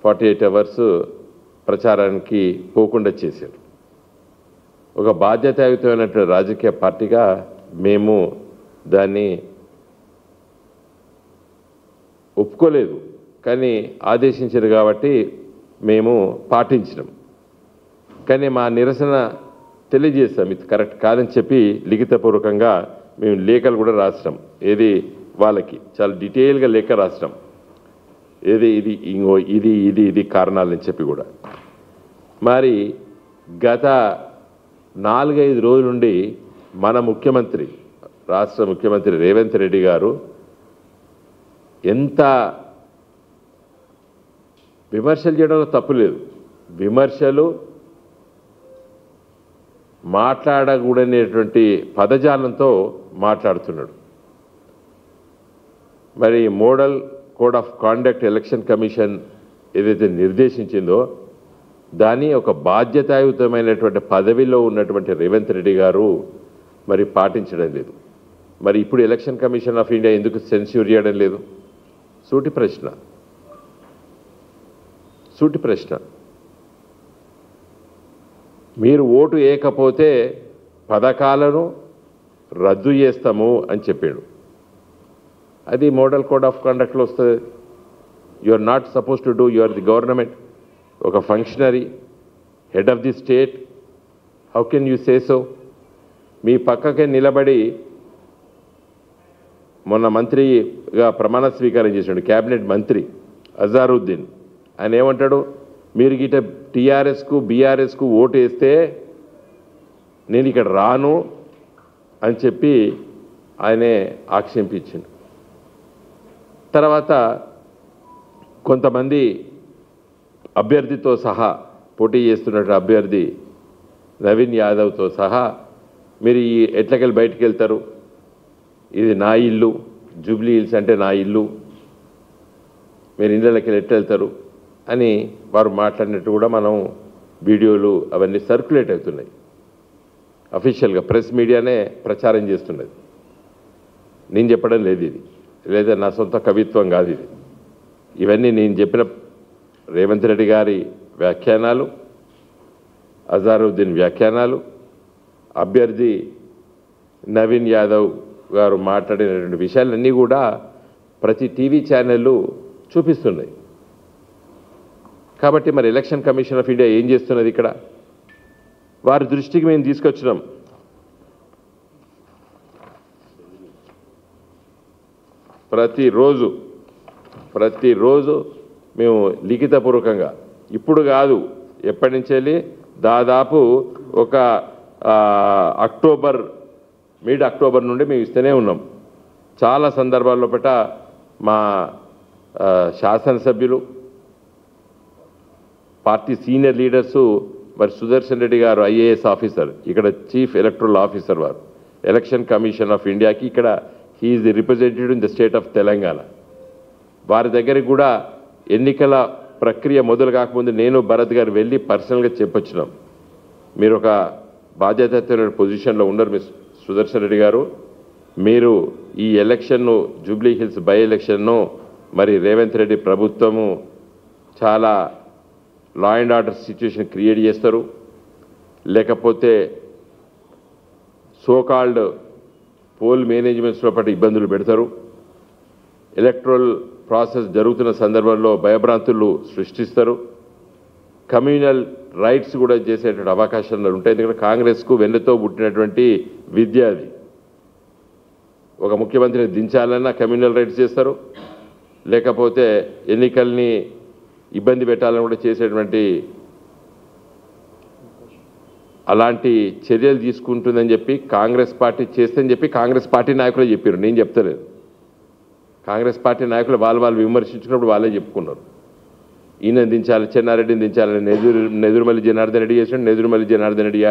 48 hours ప్రచారానికి పోకుండా చేశారు. ఒక బాధ్యతాయుతమైనటువంటి రాజకీయ పార్టీగా మేము దాన్ని ఒప్పుకోలేదు, కానీ ఆదేశించారు కాబట్టి మేము పాటించినాం. కానీ మా నిరసన తెలియజేస్తాం, ఇది కరెక్ట్ కాదని చెప్పి లిఖితపూర్వకంగా మేము లేఖలు కూడా రాసినాం. ఏది వాళ్ళకి చాలా డీటెయిల్గా లేఖ రాసినాం, ఏది ఇది ఇంకో ఇది ఇది ఇది కారణాలని చెప్పి కూడా. మరి గత 4-5 రోజుల నుండి మన ముఖ్యమంత్రి, రాష్ట్ర ముఖ్యమంత్రి రేవంత్ రెడ్డి గారు ఎంత విమర్శలు చేయడంలో తప్పులేదు, విమర్శలు మాట్లాడకూడనేటువంటి పదజాలంతో మాట్లాడుతున్నాడు. మరి model code of conduct election commission ఏదైతే నిర్దేశించిందో దాన్ని ఒక బాధ్యతాయుతమైనటువంటి పదవిలో ఉన్నటువంటి రేవంత్ రెడ్డి గారు మరి పాటించడం లేదు. మరి ఇప్పుడు ఎలక్షన్ కమిషన్ ఆఫ్ ఇండియా ఎందుకు సెన్స్యూర్ చేయడం లేదు? సూటి ప్రశ్న. మీరు ఓటు వేయకపోతే పథకాలను రద్దు చేస్తాము అని చెప్పాడు. అది మోడల్ కోడ్ ఆఫ్ కండక్ట్లో వస్తుంది. You are not suppose to do, you are the government, ఒక functionary, head of the state, how can you say so? మీ పక్కకే నిలబడి మొన్న మంత్రిగా ప్రమాణ స్వీకారం చేశాడు క్యాబినెట్ మంత్రి అజారుద్దీన్. ఆయన ఏమంటాడు, మీరు గిట టీఆర్ఎస్కు బీఆర్ఎస్కు ఓటు వేస్తే నేను ఇక్కడ రాను అని చెప్పి ఆయనే ఆక్షేపించిండు. తర్వాత కొంతమంది అభ్యర్థితో సహా, పోటీ చేస్తున్న అభ్యర్థి నవీన్ యాదవ్తో సహా, మీరు ఈ ఎట్లకెళ్ళి బయటికి వెళ్తారు, ఇది నా ఇల్లు, జూబ్లీ హిల్స్ అంటే నా ఇల్లు, మీరు ఇళ్ళకి ఎట్లా వెళ్తారు అని వారు మాట్లాడినట్టు కూడా మనం వీడియోలు అవన్నీ సర్క్యులేట్ అవుతున్నాయి. అఫీషియల్గా ప్రెస్ మీడియానే ప్రచారం చేస్తున్నది. నేను చెప్పడం లేదు, ఇది లేదా నా సొంత కవిత్వం కాదు ఇది. ఇవన్నీ నేను చెప్పిన రేవంత్ రెడ్డి గారి వ్యాఖ్యానాలు, అజారుద్దీన్ వ్యాఖ్యానాలు, అభ్యర్థి నవీన్ యాదవ్ గారు మాట్లాడినటువంటి విషయాలన్నీ కూడా ప్రతి టీవీ ఛానళ్ళు చూపిస్తున్నాయి. కాబట్టి మరి ఎలక్షన్ కమిషన్ ఆఫ్ ఇండియా ఏం చేస్తున్నది ఇక్కడ? వారి దృష్టికి మేము తీసుకొచ్చినాం. ప్రతిరోజు మేము లిఖితపూర్వకంగా, ఇప్పుడు కాదు ఎప్పటి నుంచి వెళ్ళి దాదాపు ఒక మిడ్ అక్టోబర్ నుండి మేము ఇస్తూనే ఉన్నాం. చాలా సందర్భాల్లో మా శాసనసభ్యులు, పార్టీ సీనియర్ లీడర్సు, మరి సుదర్శన్ రెడ్డి గారు ఐఏఎస్ ఆఫీసర్, ఇక్కడ చీఫ్ ఎలక్టరల్ ఆఫీసర్ వారు ఎలక్షన్ కమిషన్ ఆఫ్ ఇండియాకి, ఇక్కడ he is the representative in the state of Telangana. వారి దగ్గరికి కూడా ఎన్నికల ప్రక్రియ మొదలు కాకముందు నేను భరత్ గారు వెళ్ళి పర్సనల్గా చెప్పొచ్చినాం. మీరు ఒక బాధ్యతమైన పొజిషన్లో ఉన్నారు మీ సుదర్శన్ రెడ్డి గారు, మీరు ఈ ఎలక్షన్ను, జూబ్లీ హిల్స్ బై ఎలక్షన్ను మరి రేవంత్ రెడ్డి ప్రభుత్వము చాలా law and order situation create చేస్తారు, లేకపోతే సోకాల్డ్ పోల్ మేనేజ్మెంట్స్లో ఇబ్బందులు పెడతారు, ఎలక్ట్రల్ ప్రాసెస్ జరుగుతున్న సందర్భంలో భయభ్రాంతులు సృష్టిస్తారు, కమ్యూనల్ రైట్స్ కూడా చేసేటువంటి అవకాశాలు ఉంటాయి. ఎందుకంటే కాంగ్రెస్కు వెన్నుతో పుట్టినటువంటి విద్య అది. ఒక ముఖ్యమంత్రిని దించాలన్నా కమ్యూనల్ రైట్స్ చేస్తారు, లేకపోతే ఎన్నికల్ని ఇబ్బంది పెట్టాలని కూడా చేసేటువంటి అలాంటి చర్యలు తీసుకుంటుందని చెప్పి కాంగ్రెస్ పార్టీ చేస్తని చెప్పి కాంగ్రెస్ పార్టీ నాయకులే చెప్పారు, నేను చెప్తలేదు. కాంగ్రెస్ పార్టీ నాయకులు వాళ్ళు విమర్శించుకున్నప్పుడు వాళ్ళే చెప్పుకున్నారు. ఈయన దించాలి, చెన్నారెడ్డిని దించాలని నెదురుమల్లి జనార్దన్ రెడ్డి చేసాడు, నెదురుమల్లి జనార్దన్ రెడ్డి